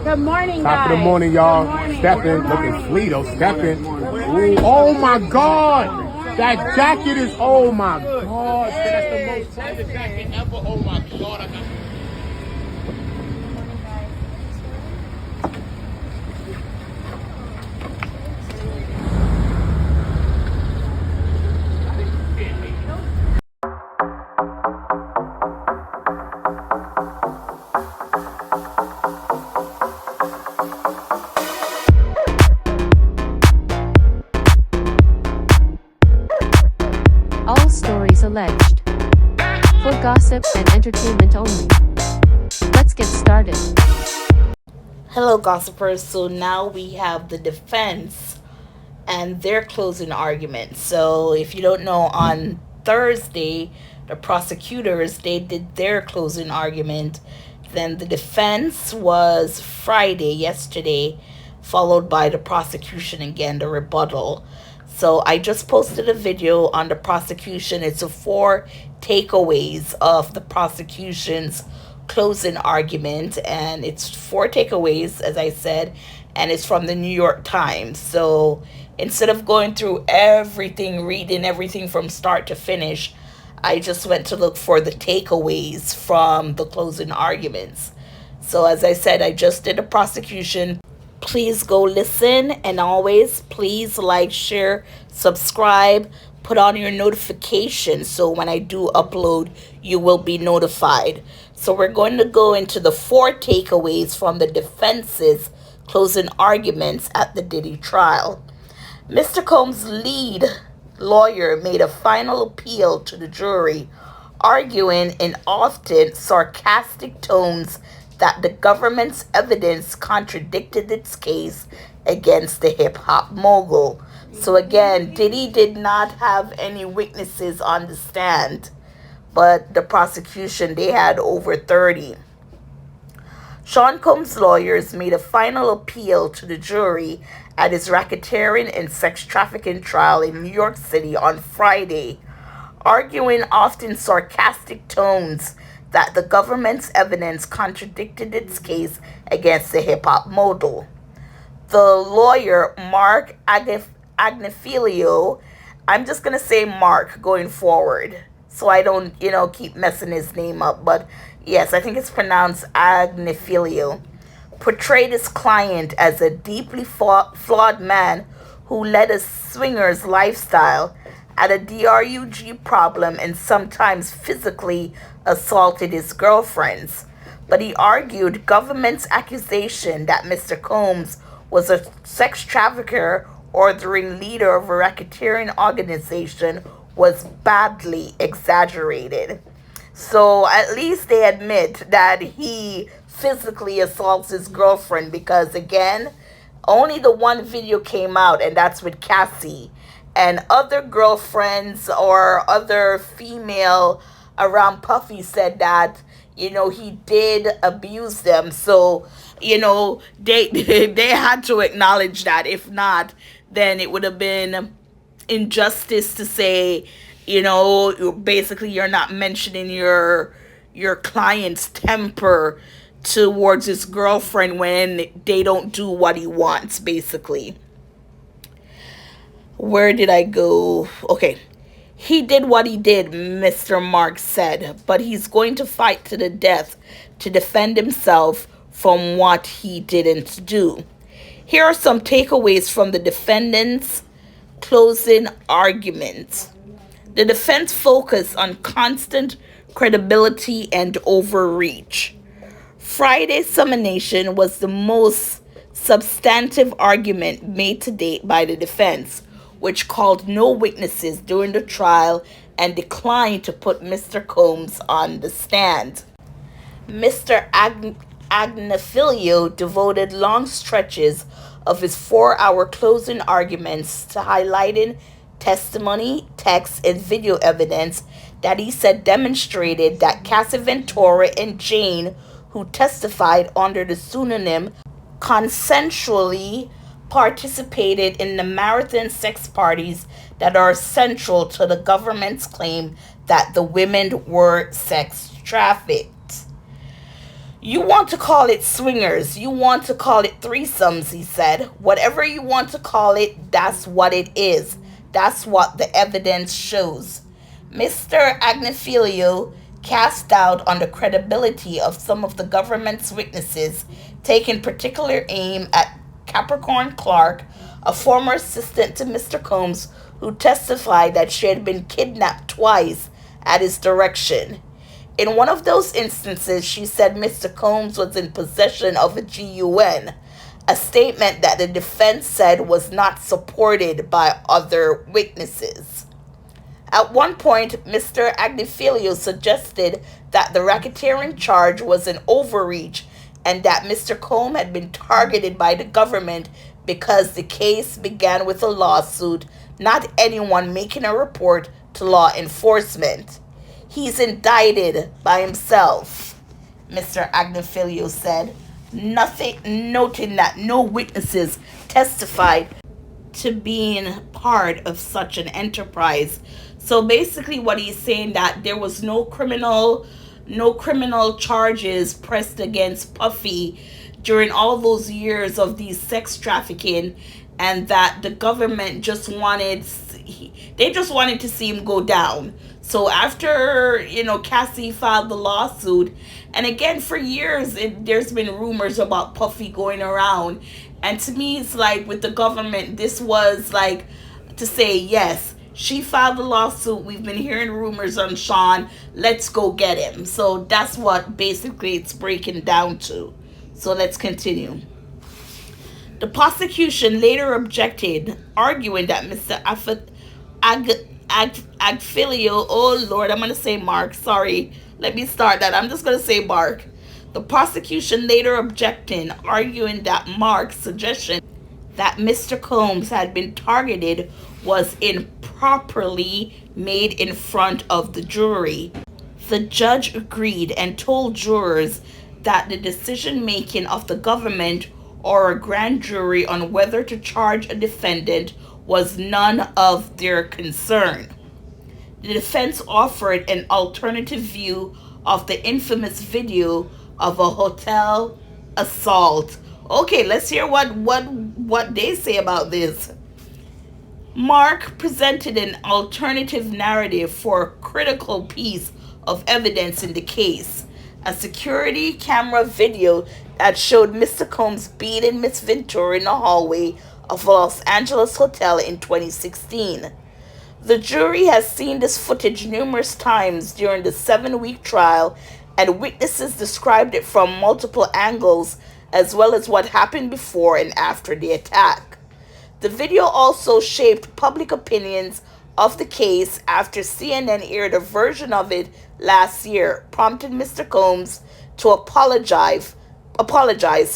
Good morning, Top of the guys. morning, y'all. Good morning. Stepping, looking Fleeto, stepping. Ooh, oh my God. That jacket is, oh my God. That's the most fire jacket ever. Oh my God. I got All stories alleged. For gossip and entertainment only. Let's get started. Hello, gossipers. So now we have the defense and their closing argument. So if you don't know, on Thursday, the prosecutors, they did their closing argument. Then the defense was Friday, yesterday, followed by the prosecution again, the rebuttal. So I just posted a video on the prosecution. It's a 4 takeaways of the prosecution's closing argument, and it's 4 takeaways, as I said, and it's from the New York Times. So instead of going through everything, reading everything from start to finish, I just went to look for the takeaways from the closing arguments. So as I said, I just did a prosecution. Please go listen, and always please like, share, subscribe, put on your notifications so when I do upload, you will be notified. So we're going to go into the 4 takeaways from the defense's closing arguments at the Diddy trial. Mr. Combs' lead lawyer made a final appeal to the jury, arguing in often sarcastic tones that the government's evidence contradicted its case against the hip-hop mogul. So again, Diddy did not have any witnesses on the stand, but the prosecution, they had over 30. Sean Combs' lawyers made a final appeal to the jury at his racketeering and sex trafficking trial in New York City on Friday, arguing often sarcastic tones that the government's evidence contradicted its case against the hip-hop mogul. The lawyer, Mark Agnifilio, I'm just going to say Mark going forward, so I don't, keep messing his name up. But yes, I think it's pronounced Agnifilio, portrayed his client as a deeply flawed man who led a swinger's lifestyle, had a drug problem, and sometimes physically assaulted his girlfriends. But he argued government's accusation that Mr. Combs was a sex trafficker or the ringleader of a racketeering organization was badly exaggerated. So at least they admit that he physically assaults his girlfriend, because again, only the one video came out, and that's with Cassie. And other girlfriends or other female around Puffy said that, he did abuse them. So, they they had to acknowledge that. If not, then it would have been injustice to say, basically you're not mentioning your client's temper towards his girlfriend when they don't do what he wants, basically. Where did I go? Okay. He did what he did, Mr. Mark said, but he's going to fight to the death to defend himself from what he didn't do. Here are some takeaways from the defendant's closing argument. The defense focused on constant credibility and overreach. Friday's summation was the most substantive argument made to date by the defense, which called no witnesses during the trial and declined to put Mr. Combs on the stand. Mr. Agnifilio devoted long stretches of his 4-hour closing arguments to highlighting testimony, text, and video evidence that he said demonstrated that Cassie Ventura and Jane, who testified under the pseudonym, consensually participated in the marathon sex parties that are central to the government's claim that the women were sex trafficked. You want to call it swingers, you want to call it threesomes, he said. Whatever you want to call it, that's what it is. That's what the evidence shows. Mr. Agnifilio cast doubt on the credibility of some of the government's witnesses, taking particular aim at Capricorn Clark, a former assistant to Mr. Combs, who testified that she had been kidnapped twice at his direction. In one of those instances, she said Mr. Combs was in possession of a gun, a statement that the defense said was not supported by other witnesses. At one point, Mr. Agnifilio suggested that the racketeering charge was an overreach and that Mr. Combs had been targeted by the government because the case began with a lawsuit, not anyone making a report to law enforcement. He's indicted by himself, Mr. Agnifilio said, noting that no witnesses testified to being part of such an enterprise. So basically what he's saying that there was no criminal charges pressed against Puffy during all those years of these sex trafficking, and that the government just wanted to see him go down. So after, Cassie filed the lawsuit, and again, for years, there's been rumors about Puffy going around. And to me, it's like with the government, this was like to say, yes, she filed the lawsuit. We've been hearing rumors on Sean. Let's go get him. So that's what basically it's breaking down to. So let's continue. The prosecution later objected, arguing that Mr. Agfilio, oh Lord, I'm going to say Mark, sorry. Let me start that. I'm just going to say Mark. The prosecution later objecting, arguing that Mark's suggestion that Mr. Combs had been targeted was improperly made in front of the jury. The judge agreed and told jurors that the decision-making of the government or a grand jury on whether to charge a defendant was none of their concern. The defense offered an alternative view of the infamous video of a hotel assault. Okay, let's hear what they say about this. Mark presented an alternative narrative for a critical piece of evidence in the case. A security camera video that showed Mr. Combs beating Miss Ventura in the hallway of a Los Angeles hotel in 2016. The jury has seen this footage numerous times during the 7-week trial, and witnesses described it from multiple angles, as well as what happened before and after the attack. The video also shaped public opinions of the case after CNN aired a version of it last year, prompted Mr. Combs to apologize,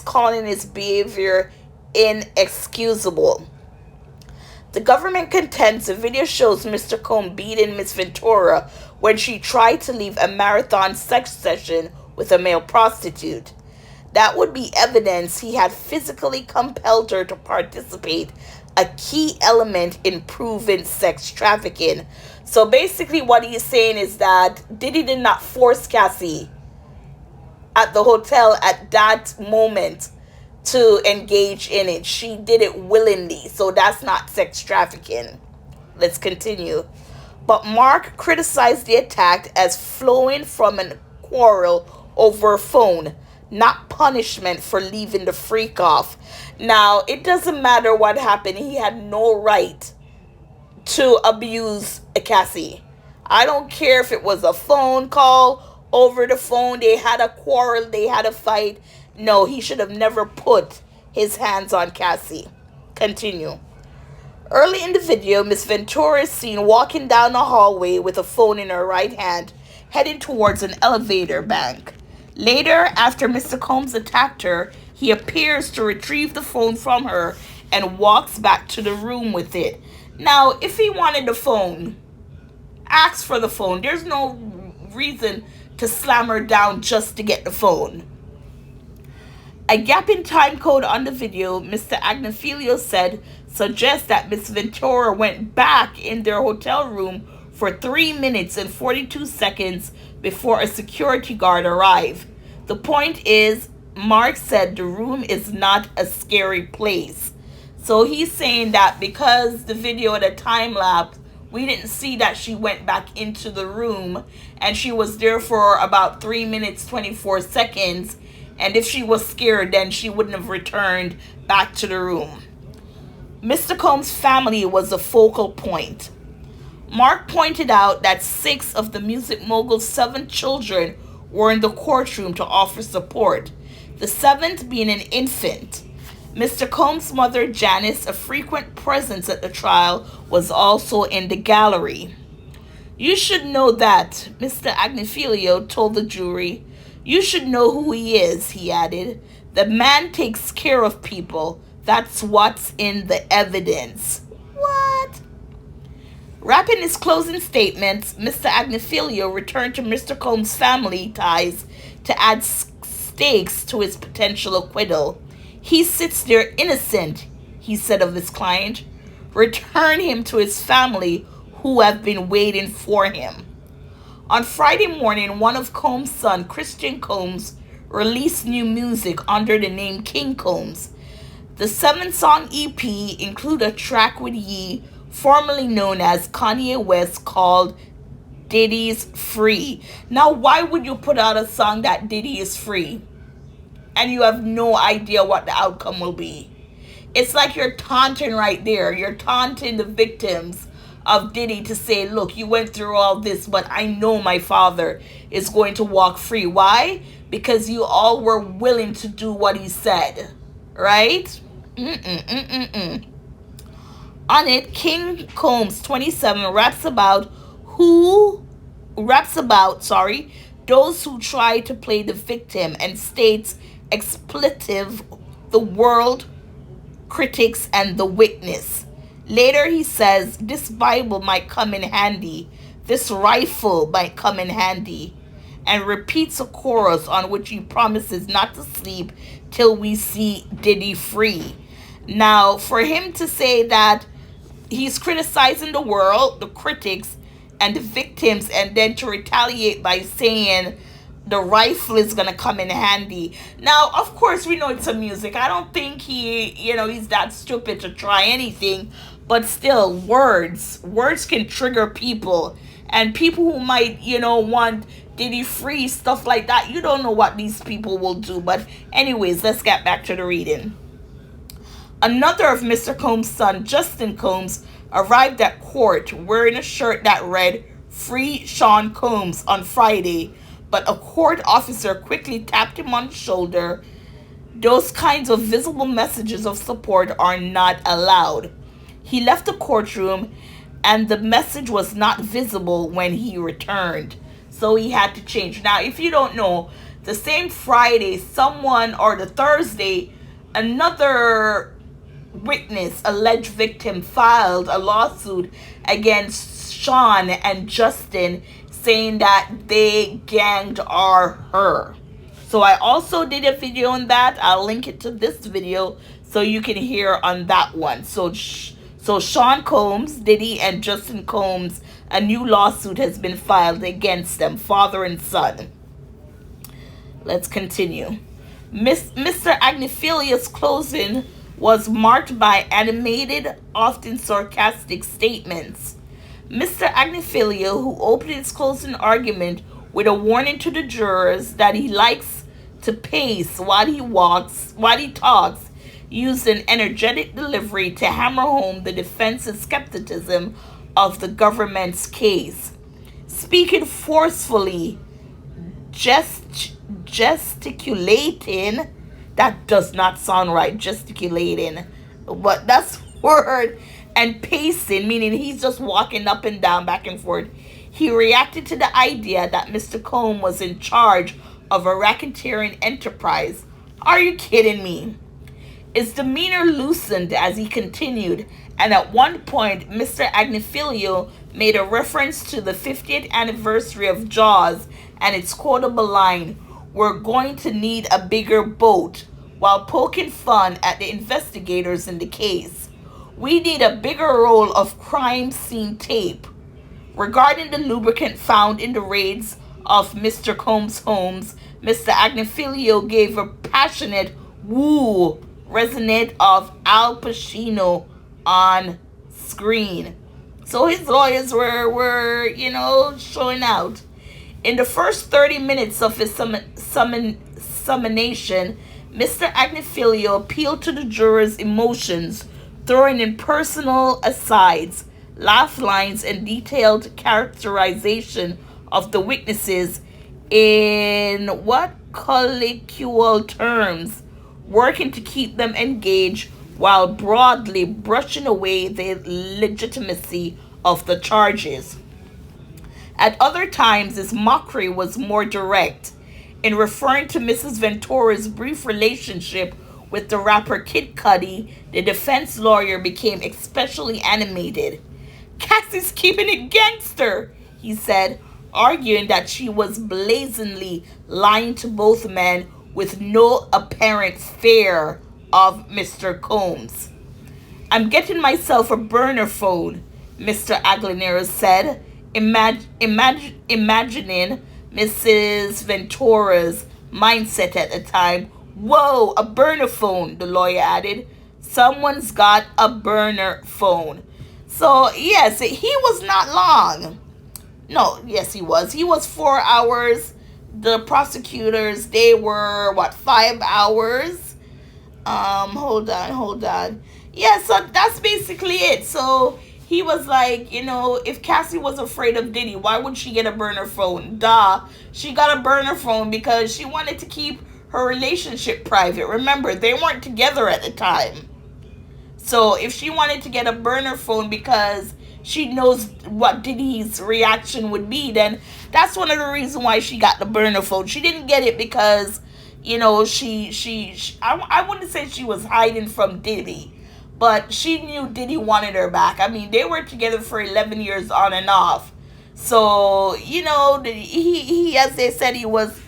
calling his behavior inexcusable. The government contends the video shows Mr. Combs beating Miss Ventura when she tried to leave a marathon sex session with a male prostitute. That would be evidence he had physically compelled her to participate, a key element in proven sex trafficking. So basically what he's saying is that Diddy did not force Cassie at the hotel at that moment to engage in it. She did it willingly. So that's not sex trafficking. Let's continue. But Mark criticized the attack as flowing from a quarrel over a phone, not punishment for leaving the freak off. Now, it doesn't matter what happened. He had no right to abuse Cassie. I don't care if it was a phone call, over the phone, they had a quarrel, they had a fight. No, he should have never put his hands on Cassie. Continue. Early in the video, Miss Ventura is seen walking down the hallway with a phone in her right hand, heading towards an elevator bank. Later, after Mr. Combs attacked her, he appears to retrieve the phone from her and walks back to the room with it. Now, if he wanted the phone, ask for the phone. There's no reason to slam her down just to get the phone. A gap in time code on the video, Mr. Agnifilio said, suggests that Miss Ventura went back in their hotel room for 3 minutes and 42 seconds before a security guard arrived. The point is, Mark said the room is not a scary place. So he's saying that because the video at a time lapse, we didn't see that she went back into the room, and she was there for about 3 minutes 24 seconds, and if she was scared, then she wouldn't have returned back to the room. Mr. Combs' family was a focal point. Mark pointed out that 6 of the music mogul's 7 children were in the courtroom to offer support, the 7th being an infant. Mr. Combs' mother, Janice, a frequent presence at the trial, was also in the gallery. "You should know that," Mr. Agnifilio told the jury. "You should know who he is," he added. "The man takes care of people. That's what's in the evidence." What? Wrapping his closing statements, Mr. Agnifilio returned to Mr. Combs' family ties to add stakes to his potential acquittal. "He sits there innocent," he said of his client. "Return him to his family who have been waiting for him." On Friday morning, one of Combs' sons, Christian Combs, released new music under the name King Combs. The 7-song EP include a track with Ye, formerly known as Kanye West, called Diddy's Free. Now, why would you put out a song that Diddy is free and you have no idea what the outcome will be? It's like you're taunting right there. You're taunting the victims of Diddy to say, look, you went through all this, but I know my father is going to walk free. Why? Because you all were willing to do what he said, right? On it, King Combs 27 raps about those who try to play the victim and states expletive the world, critics, and the witness. Later he says this Bible might come in handy, this rifle might come in handy, and repeats a chorus on which he promises not to sleep till we see Diddy free. Now, for him to say that he's criticizing the world, the critics, and the victims, and then to retaliate by saying the rifle is going to come in handy. Now, of course, we know it's a music. I don't think he's that stupid to try anything. But still, words can trigger people. And people who might, want Diddy free, stuff like that, you don't know what these people will do. But anyways, let's get back to the reading. Another of Mr. Combs' son, Justin Combs, arrived at court wearing a shirt that read, "Free Sean Combs," on Friday, but a court officer quickly tapped him on the shoulder. Those kinds of visible messages of support are not allowed. He left the courtroom, and the message was not visible when he returned, so he had to change. Now, if you don't know, the same Friday, the Thursday, another witness, alleged victim, filed a lawsuit against Sean and Justin, saying that they ganged her. So I also did a video on that. I'll link it to this video so you can hear on that one. So Sean Combs, Diddy, and Justin Combs, a new lawsuit has been filed against them, father and son. Let's continue. Mr. Agnifilia's closing was marked by animated, often sarcastic statements. Mr. Agnifilia, who opened his closing argument with a warning to the jurors that he likes to pace while he talks, used an energetic delivery to hammer home the defense's skepticism of the government's case. Speaking forcefully, gesticulating, that does not sound right, gesticulating, but that's word, and pacing, meaning he's just walking up and down, back and forth. He reacted to the idea that Mr. Combs was in charge of a racketeering enterprise. Are you kidding me? His demeanor loosened as he continued, and at one point, Mr. Agnifilio made a reference to the 50th anniversary of Jaws and its quotable line, "We're going to need a bigger boat," while poking fun at the investigators in the case. "We need a bigger roll of crime scene tape." Regarding the lubricant found in the raids of Mr. Combs' homes, Mr. Agnifilio gave a passionate woo resonant of Al Pacino on screen. So his lawyers were showing out. In the first 30 minutes of his summation, Mr. Agnifilio appealed to the jurors' emotions, throwing in personal asides, laugh lines, and detailed characterization of the witnesses in what colloquial terms, working to keep them engaged while broadly brushing away the legitimacy of the charges. At other times, his mockery was more direct. In referring to Mrs. Ventura's brief relationship with the rapper Kid Cudi, the defense lawyer became especially animated. "Cassie's keeping it gangster," he said, arguing that she was blazingly lying to both men with no apparent fear of Mr. Combs. "I'm getting myself a burner phone," Mr. Aguilera said, imagining Mrs. Ventura's mindset at the time. "Whoa, a burner phone," the lawyer added. "Someone's got a burner phone." So, yes, he was not long. No, yes, he was. He was 4 hours. The prosecutors, they were, 5 hours? Hold on. Yeah, so that's basically it. So he was like, if Cassie was afraid of Diddy, why would she get a burner phone? Duh. She got a burner phone because she wanted to keep her relationship private. Remember, they weren't together at the time. So if she wanted to get a burner phone because she knows what Diddy's reaction would be, then that's one of the reasons why she got the burner phone. She didn't get it because, I wouldn't say she was hiding from Diddy, but she knew Diddy wanted her back. I mean, they were together for 11 years on and off. So, he as they said, he was,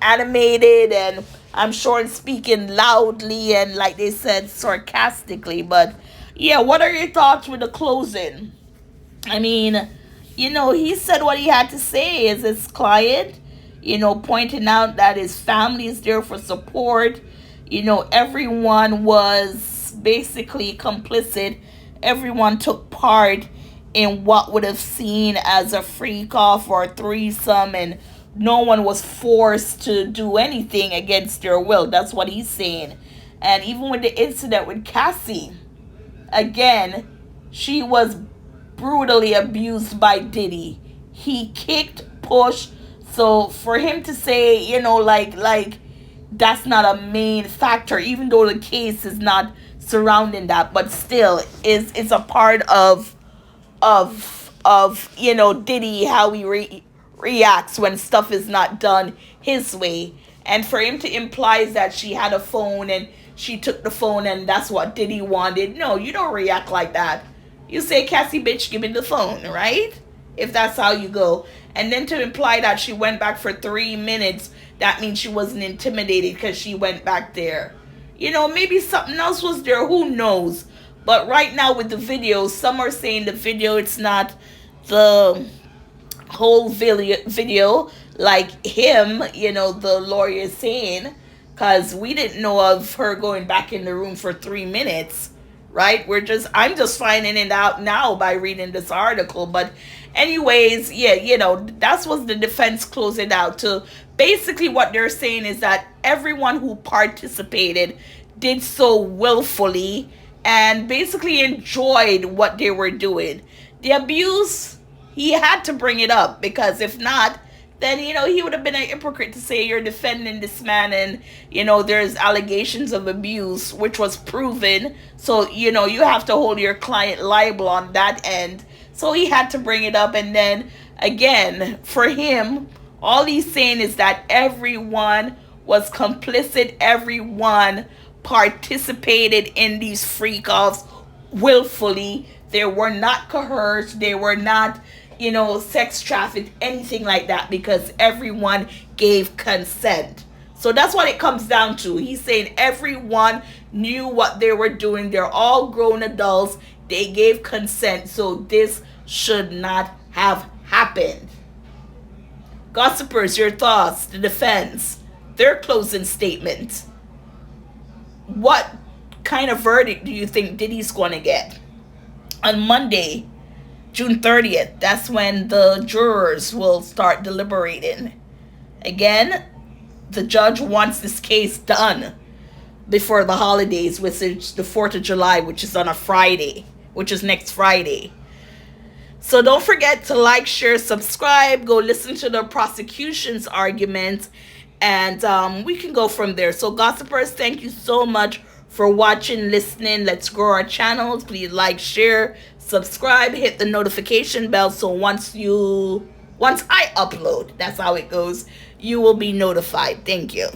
animated and I'm sure speaking loudly and, like they said, sarcastically. But yeah, what are your thoughts with the closing? I mean, he said what he had to say as his client, pointing out that his family is there for support. Everyone was basically complicit. Everyone took part in what would have seen as a freak off or a threesome, and no one was forced to do anything against their will. That's what he's saying. And even with the incident with Cassie, again, she was brutally abused by Diddy. He kicked, pushed. So for him to say, like that's not a main factor, even though the case is not surrounding that, but still is a part of Diddy, how he reacts when stuff is not done his way. And for him to imply that she had a phone and she took the phone and that's what Diddy wanted. No, you don't react like that. You say, "Cassie, bitch, give me the phone," right? If that's how you go. And then to imply that she went back for 3 minutes, that means she wasn't intimidated because she went back there. Maybe something else was there. Who knows? But right now with the video, some are saying the video, it's not the whole video like him, the lawyer is saying, because we didn't know of her going back in the room for 3 minutes, right? I'm just finding it out now by reading this article. But anyways, yeah, that's what the defense closed it out to. Basically what they're saying is that everyone who participated did so willfully and basically enjoyed what they were doing. The abuse, he had to bring it up, because if not, then, he would have been a hypocrite to say you're defending this man and, there's allegations of abuse, which was proven. So, you have to hold your client liable on that end. So he had to bring it up. And then, again, for him, all he's saying is that everyone was complicit. Everyone participated in these freak-offs willfully. They were not coerced. They were not, sex trafficked, anything like that, because everyone gave consent. So that's what it comes down to. He's saying everyone knew what they were doing. They're all grown adults. They gave consent. So this should not have happened. Gossipers, your thoughts, the defense, their closing statement. What kind of verdict do you think Diddy's going to get? On Monday, June 30th, that's when the jurors will start deliberating. Again, the judge wants this case done before the holidays, which is the 4th of July, which is on a Friday, which is next Friday. So don't forget to like, share, subscribe, go listen to the prosecution's argument, and we can go from there. So gossipers, thank you so much for watching, listening. Let's grow our channels. Please like, share, subscribe, hit the notification bell so once I upload, that's how it goes, you will be notified. Thank you.